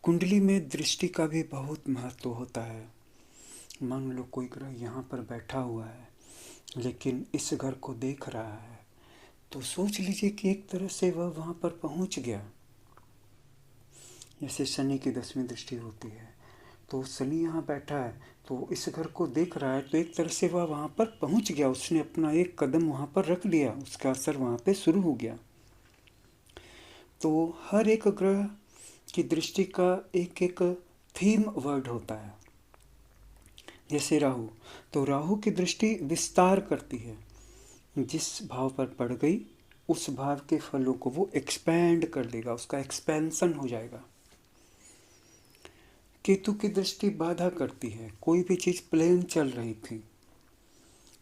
कुंडली में दृष्टि का भी बहुत महत्व होता है। मान लो कोई ग्रह यहाँ पर बैठा हुआ है लेकिन इस घर को देख रहा है, तो सोच लीजिए कि एक तरह से वह वहाँ पर पहुँच गया। जैसे शनि की 10वीं दृष्टि होती है, तो शनि यहाँ बैठा है तो इस घर को देख रहा है, तो एक तरह से वह वहाँ पर पहुँच गया, उसने अपना एक कदम वहाँ पर रख लिया, उसका असर वहाँ पे शुरू हो गया। तो हर एक ग्रह की दृष्टि का एक एक थीम वर्ड होता है। जैसे राहु, तो राहु की दृष्टि विस्तार करती है, जिस भाव पर पड़ गई उस भाव के फलों को वो एक्सपैंड कर देगा, उसका एक्सपेंशन हो जाएगा। केतु की दृष्टि बाधा करती है, कोई भी चीज़ प्लेन चल रही थी,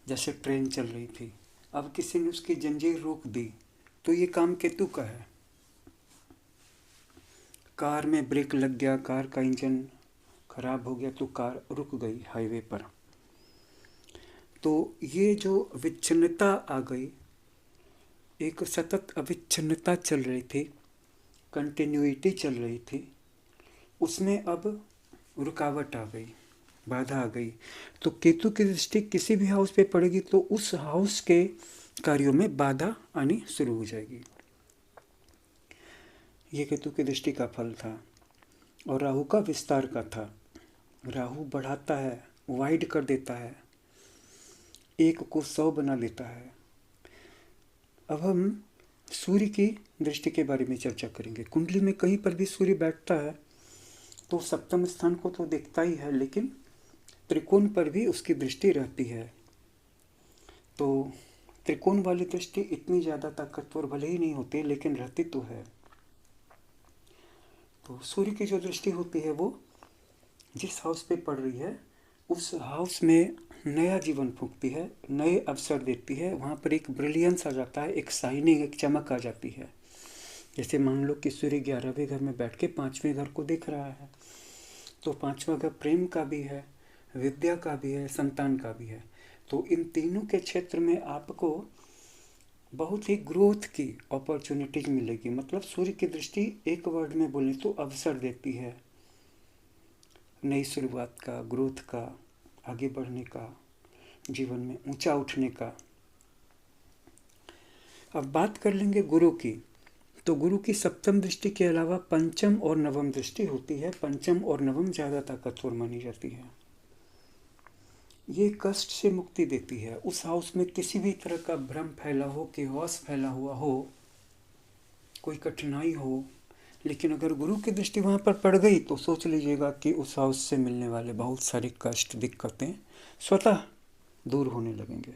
जैसे ट्रेन चल रही थी, अब किसी ने उसकी जंजीर रोक दी, तो ये काम केतु का है। कार में ब्रेक लग गया, कार का इंजन खराब हो गया तो कार रुक गई हाईवे पर। तो ये जो विच्छिन्नता आ गई, एक सतत अविच्छिन्नता चल रही थी, कंटिन्यूटी चल रही थी, उसमें अब रुकावट आ गई, बाधा आ गई। तो केतु की दृष्टि किसी भी हाउस पे पड़ेगी तो उस हाउस के कार्यों में बाधा आनी शुरू हो जाएगी। ये केतु की दृष्टि का फल था। और राहु का विस्तार का था। राहु बढ़ाता है, वाइड कर देता है, एक को 100 बना देता है। अब हम सूर्य की दृष्टि के बारे में चर्चा करेंगे। कुंडली में कहीं पर भी सूर्य बैठता है तो सप्तम स्थान को तो देखता ही है, लेकिन त्रिकोण पर भी उसकी दृष्टि रहती है। तो त्रिकोण वाली दृष्टि इतनी ज़्यादा ताकतवर भले ही नहीं होती, लेकिन रहती तो है। तो सूर्य की जो दृष्टि होती है वो जिस हाउस पे पड़ रही है उस हाउस में नया जीवन फूंकती है, नए अवसर देती है, वहाँ पर एक ब्रिलियंस आ जाता है, एक शाइनिंग, एक चमक आ जाती है। जैसे मान लो कि सूर्य 11वें घर में बैठ के 5वें घर को देख रहा है, तो 5वां घर प्रेम का भी है, विद्या का भी है, संतान का भी है। तो इन तीनों के क्षेत्र में आपको बहुत ही ग्रोथ की अपॉर्चुनिटीज मिलेगी। मतलब सूर्य की दृष्टि एक वर्ड में बोले तो अवसर देती है, नई शुरुआत का, ग्रोथ का, आगे बढ़ने का, जीवन में ऊंचा उठने का। अब बात कर लेंगे गुरु की। तो गुरु की सप्तम दृष्टि के अलावा पंचम और नवम दृष्टि होती है। पंचम और नवम ज़्यादा ताकतवर मानी जाती है। ये कष्ट से मुक्ति देती है। उस हाउस में किसी भी तरह का भ्रम फैला हो, केओस फैला हुआ हो, कोई कठिनाई हो, लेकिन अगर गुरु की दृष्टि वहाँ पर पड़ गई तो सोच लीजिएगा कि उस हाउस से मिलने वाले बहुत सारे कष्ट, दिक्कतें स्वतः दूर होने लगेंगे।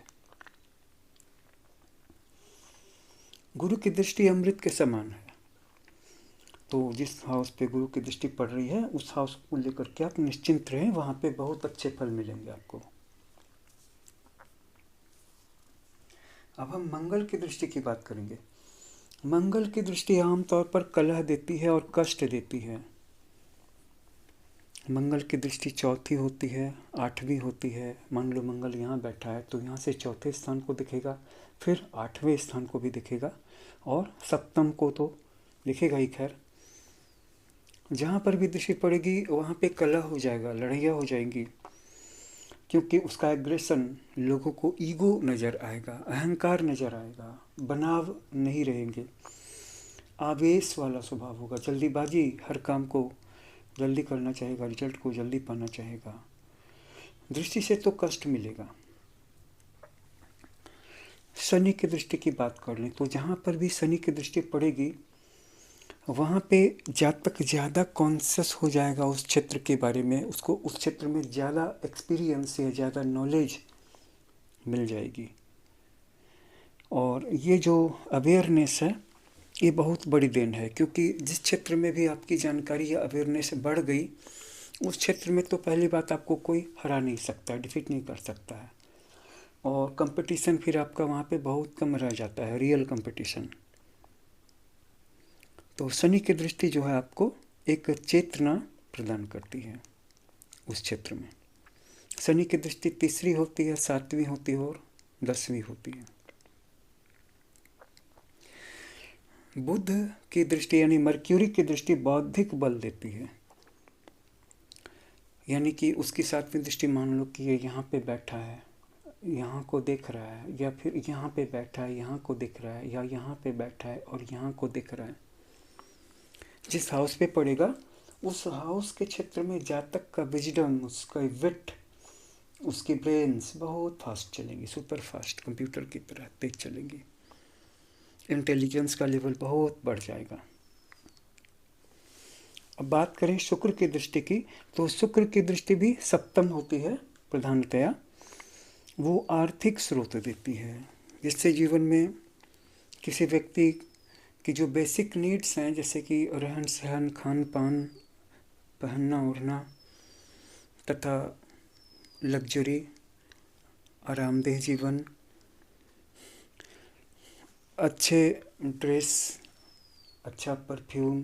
गुरु की दृष्टि अमृत के समान है। तो जिस हाउस पे गुरु की दृष्टि पड़ रही है उस हाउस को लेकर के आप निश्चिंत रहें, वहाँ पे बहुत अच्छे फल मिलेंगे आपको। अब हम मंगल की दृष्टि की बात करेंगे। मंगल की दृष्टि आमतौर पर कलह देती है और कष्ट देती है। मंगल की दृष्टि चौथी होती है, 8वीं होती है। मान लो मंगल यहाँ बैठा है तो यहाँ से चौथे स्थान को दिखेगा, फिर 8वें स्थान को भी दिखेगा और सप्तम को तो दिखेगा ही। खैर, जहाँ पर भी दृष्टि पड़ेगी वहाँ पे कलह हो जाएगा, लड़ाइयाँ हो जाएंगी, क्योंकि उसका एग्रेशन, लोगों को ईगो नज़र आएगा, अहंकार नज़र आएगा, बनाव नहीं रहेंगे, आवेश वाला स्वभाव होगा, जल्दीबाजी, हर काम को जल्दी करना चाहेगा, रिजल्ट को जल्दी पाना चाहेगा। दृष्टि से तो कष्ट मिलेगा। शनि की दृष्टि की बात कर लें तो जहाँ पर भी शनि की दृष्टि पड़ेगी वहाँ पे जातक ज़्यादा कॉन्शियस हो जाएगा उस क्षेत्र के बारे में, उसको उस क्षेत्र में ज़्यादा एक्सपीरियंस या ज़्यादा नॉलेज मिल जाएगी। और ये जो अवेयरनेस है ये बहुत बड़ी देन है, क्योंकि जिस क्षेत्र में भी आपकी जानकारी या अवेयरनेस बढ़ गई उस क्षेत्र में तो पहली बात आपको कोई हरा नहीं सकता, डिफीट नहीं कर सकता है, और कंपटीशन फिर आपका वहाँ पे बहुत कम रह जाता है, रियल कंपटीशन। तो शनि की दृष्टि जो है आपको एक चेतना प्रदान करती है उस क्षेत्र में। शनि की दृष्टि तीसरी होती है, 7वीं होती है और 10वीं होती है। बुध की दृष्टि यानी मर्क्यूरी की दृष्टि बौद्धिक बल देती है, यानी कि उसकी सातवीं दृष्टि मान लो कि ये यहाँ पे बैठा है, यहाँ को देख रहा है, या फिर यहाँ पे बैठा है, यहाँ को देख रहा है, या यहाँ पे बैठा है और यहाँ को देख रहा है। जिस हाउस पे पड़ेगा उस हाउस के क्षेत्र में जातक का विजडम, उसका विट, उसकी ब्रेन्स बहुत फास्ट चलेंगी, सुपर फास्ट, कंप्यूटर की तरह तेज चलेंगी। इंटेलिजेंस का लेवल बहुत बढ़ जाएगा। अब बात करें शुक्र की दृष्टि की, तो शुक्र की दृष्टि भी सप्तम होती है प्रधानतया। वो आर्थिक स्रोत देती है, जिससे जीवन में किसी व्यक्ति की जो बेसिक नीड्स हैं, जैसे कि रहन सहन, खान पान, पहनना ओढ़ना तथा लग्जरी, आरामदेह जीवन, अच्छे ड्रेस, अच्छा परफ्यूम,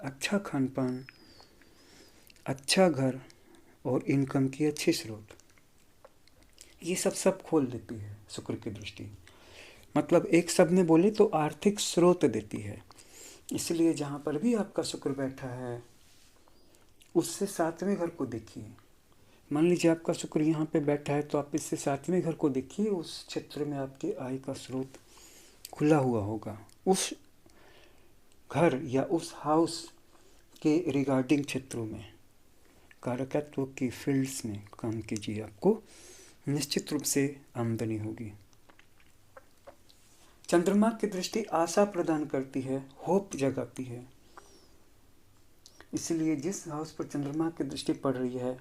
अच्छा खान पान, अच्छा घर और इनकम की अच्छी स्रोत, ये सब खोल देती है शुक्र की दृष्टि। मतलब एक शब्द में बोले तो आर्थिक स्रोत देती है। इसलिए जहाँ पर भी आपका शुक्र बैठा है उससे सातवें घर को देखिए। मान लीजिए आपका शुक्र यहाँ पे बैठा है तो आप इससे सातवें घर को देखिए, उस क्षेत्र में आपके आय का स्रोत खुला हुआ होगा। उस घर या उस हाउस के रिगार्डिंग क्षेत्रों में, कारकत्व की फील्ड्स में काम कीजिए, आपको निश्चित रूप से आमदनी होगी। चंद्रमा की दृष्टि आशा प्रदान करती है, होप जगाती है। इसलिए जिस हाउस पर चंद्रमा की दृष्टि पड़ रही है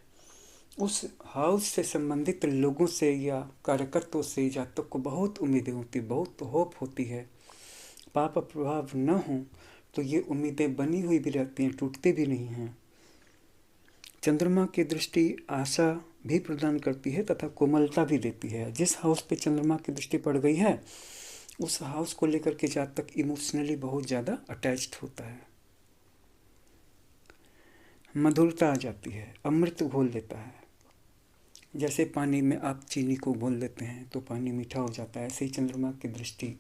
उस हाउस से संबंधित लोगों से या कार्यकर्ताओं से जातक को बहुत उम्मीदें होती, बहुत होप होती है। पाप प्रभाव न हो तो ये उम्मीदें बनी हुई भी रहती हैं, टूटती भी नहीं हैं। चंद्रमा की दृष्टि आशा भी प्रदान करती है तथा कोमलता भी देती है। जिस हाउस पे चंद्रमा की दृष्टि पड़ गई है उस हाउस को लेकर के जातक इमोशनली बहुत ज़्यादा अटैच्ड होता है, मधुरता आ जाती है, अमृत घोल देता है। जैसे पानी में आप चीनी को घोल देते हैं तो पानी मीठा हो जाता है, ऐसे ही चंद्रमा की दृष्टि,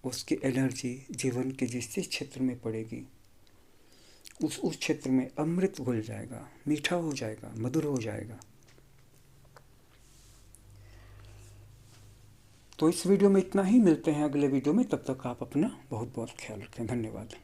उसकी एनर्जी जीवन के जिस जिस क्षेत्र में पड़ेगी उस क्षेत्र में अमृत घुल जाएगा, मीठा हो जाएगा, मधुर हो जाएगा। तो इस वीडियो में इतना ही, मिलते हैं अगले वीडियो में। तब तक आप अपना बहुत बहुत ख्याल रखें। धन्यवाद।